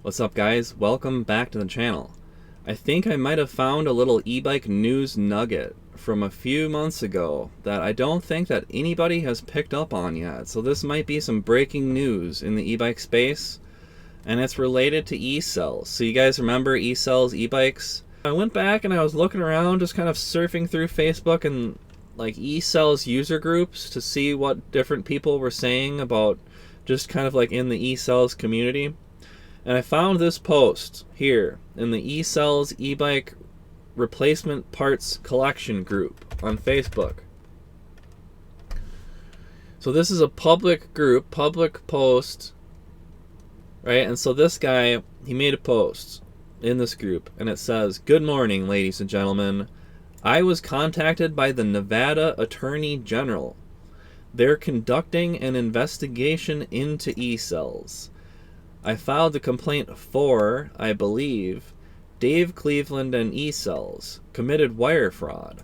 What's up, guys? Welcome back to the channel. I think I might have found a little e-bike news nugget from a few months ago that I don't think that anybody has picked up on yet. So this might be some breaking news in the e-bike space, and it's related to e-cells. So you guys remember e-cells, e-bikes? I went back and I was looking around, just kind of surfing through Facebook and like e-cells user groups to see what different people were saying about just kind of like in the e-cells community. And I found this post here in the e-cells e-bike replacement parts collection group on Facebook. So this is a public group, public post, right? And so this guy, he made a post in this group, and it says, "Good morning, ladies and gentlemen. I was contacted by the Nevada Attorney General. They're conducting an investigation into e-cells. I filed the complaint for, I believe, Dave Cleveland and e-cells committed wire fraud."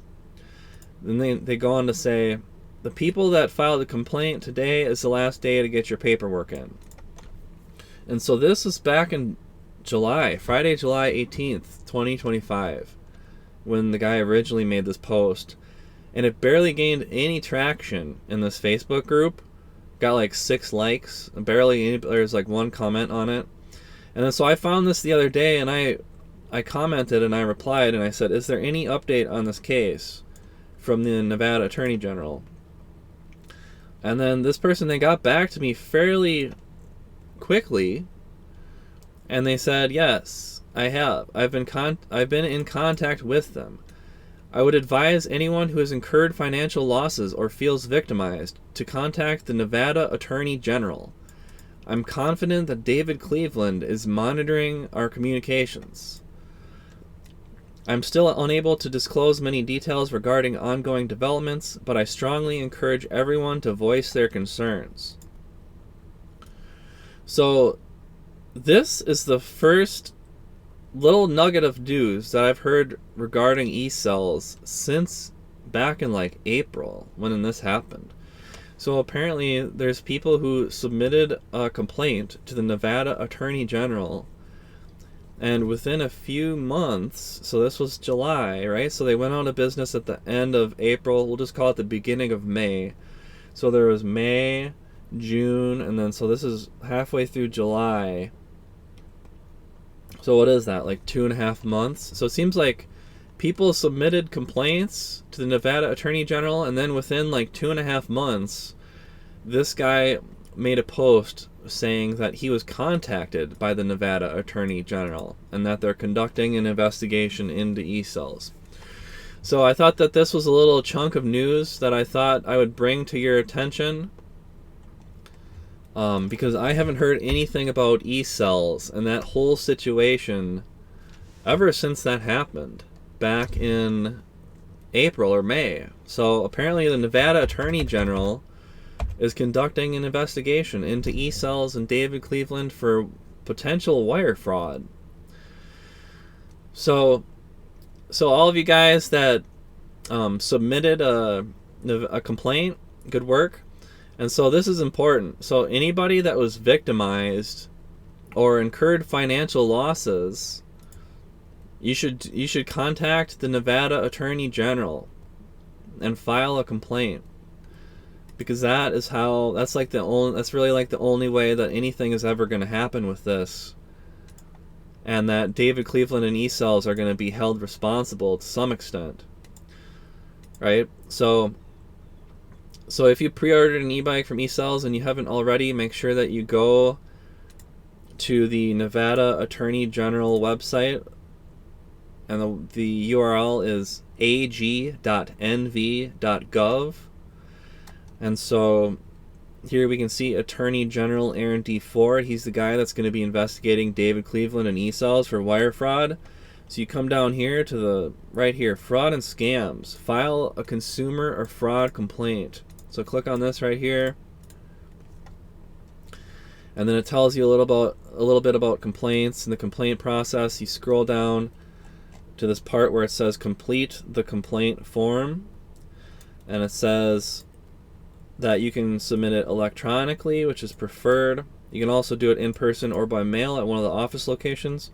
Then they go on to say, "The people that filed the complaint, today is the last day to get your paperwork in." And so this was back in July, Friday, July 18th, 2025, when the guy originally made this post. And it barely gained any traction in this Facebook group. Got like 6 likes, barely any, there's like 1 comment on it. And then so I found this the other day, and I commented and I replied and I said, "Is there any update on this case from the Nevada Attorney General?" And then this person, they got back to me fairly quickly, and they said, "Yes, I have. I've been in contact with them. I would advise anyone who has incurred financial losses or feels victimized to contact the Nevada Attorney General. I'm confident that David Cleveland is monitoring our communications. I'm still unable to disclose many details regarding ongoing developments, but I strongly encourage everyone to voice their concerns." So this is the first little nugget of news that I've heard regarding e-cells since back in like April when this happened. So apparently there's people who submitted a complaint to the Nevada Attorney General, and within a few months, so this was July, right? So they went out of business at the end of April. We'll just call it the beginning of May. So there was May, June, and then so this is halfway through July. So what is that, like 2.5 months? So it seems like people submitted complaints to the Nevada Attorney General, and then within like 2.5 months, this guy made a post saying that he was contacted by the Nevada Attorney General and that they're conducting an investigation into e-cells. So I thought that this was a little chunk of news that I thought I would bring to your attention. Because I haven't heard anything about e-cells and that whole situation ever since that happened back in April or May. So apparently the Nevada Attorney General is conducting an investigation into e-cells and David Cleveland for potential wire fraud. So all of you guys that submitted a complaint, good work. And so this is important. So anybody that was victimized or incurred financial losses, you should contact the Nevada Attorney General and file a complaint, because that's really like the only way that anything is ever going to happen with this, and that David Cleveland and e-cells are going to be held responsible to some extent, right? So if you pre-ordered an e-bike from e-cells and you haven't already, make sure that you go to the Nevada Attorney General website, and the URL is ag.nv.gov. And so here we can see Attorney General Aaron D. Ford. He's the guy that's going to be investigating David Cleveland and e-cells for wire fraud. So you come down here to the right here, fraud and scams. File a consumer or fraud complaint. So click on this right here, and then it tells you a little bit about complaints and the complaint process. You scroll down to this part where it says complete the complaint form, and it says that you can submit it electronically, which is preferred, You can also do it in person or by mail at one of the office locations,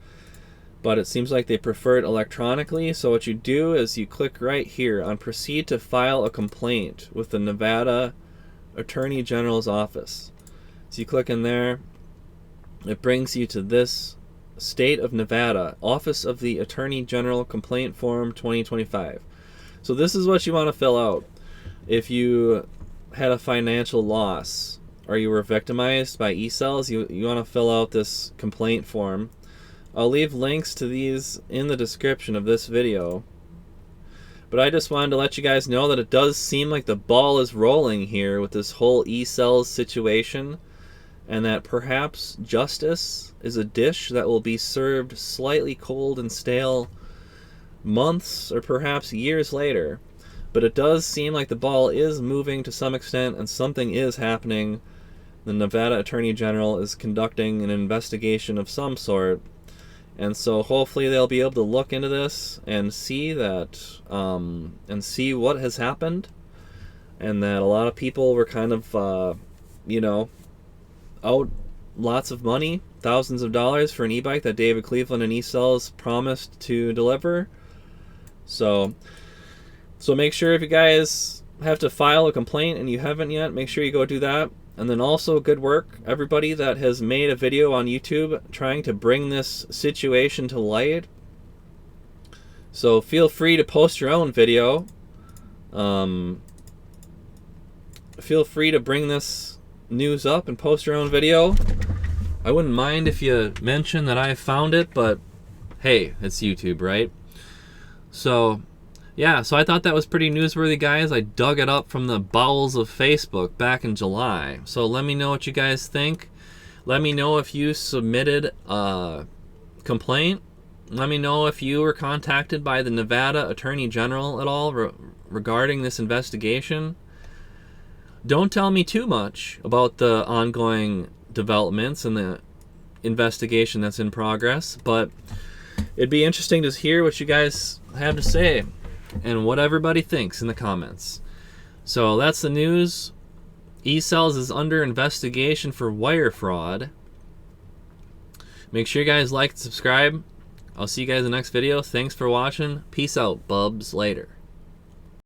but it seems like they prefer it electronically. So what you do is you click right here on proceed to file a complaint with the Nevada Attorney General's office. So you click in there, it brings you to this State of Nevada, Office of the Attorney General Complaint Form 2025. So this is what you want to fill out. If you had a financial loss or you were victimized by e-cells, you want to fill out this complaint form. I'll leave links to these in the description of this video. But I just wanted to let you guys know that it does seem like the ball is rolling here with this whole e-cells situation, and that perhaps justice is a dish that will be served slightly cold and stale months or perhaps years later. But it does seem like the ball is moving to some extent and something is happening. The Nevada Attorney General is conducting an investigation of some sort, and so hopefully they'll be able to look into this and see that and see what has happened, and that a lot of people were kind of out lots of money, thousands of dollars for an e-bike that David Cleveland and e-cells promised to deliver. So make sure, if you guys have to file a complaint and you haven't yet, make sure you go do that. And then also, good work, everybody that has made a video on YouTube trying to bring this situation to light. So feel free to post your own video. Feel free to bring this news up and post your own video. I wouldn't mind if you mention that I found it, but hey, it's YouTube, right? So yeah, so I thought that was pretty newsworthy, guys. I dug it up from the bowels of Facebook back in July. So let me know what you guys think. Let me know if you submitted a complaint. Let me know if you were contacted by the Nevada Attorney General at all regarding this investigation. Don't tell me too much about the ongoing developments and the investigation that's in progress, but it'd be interesting to hear what you guys have to say and what everybody thinks in the comments. So that's the news. E-cells is under investigation for wire fraud. Make sure you guys like and subscribe. I'll see you guys in the next video. Thanks for watching. Peace out, bubs. Later.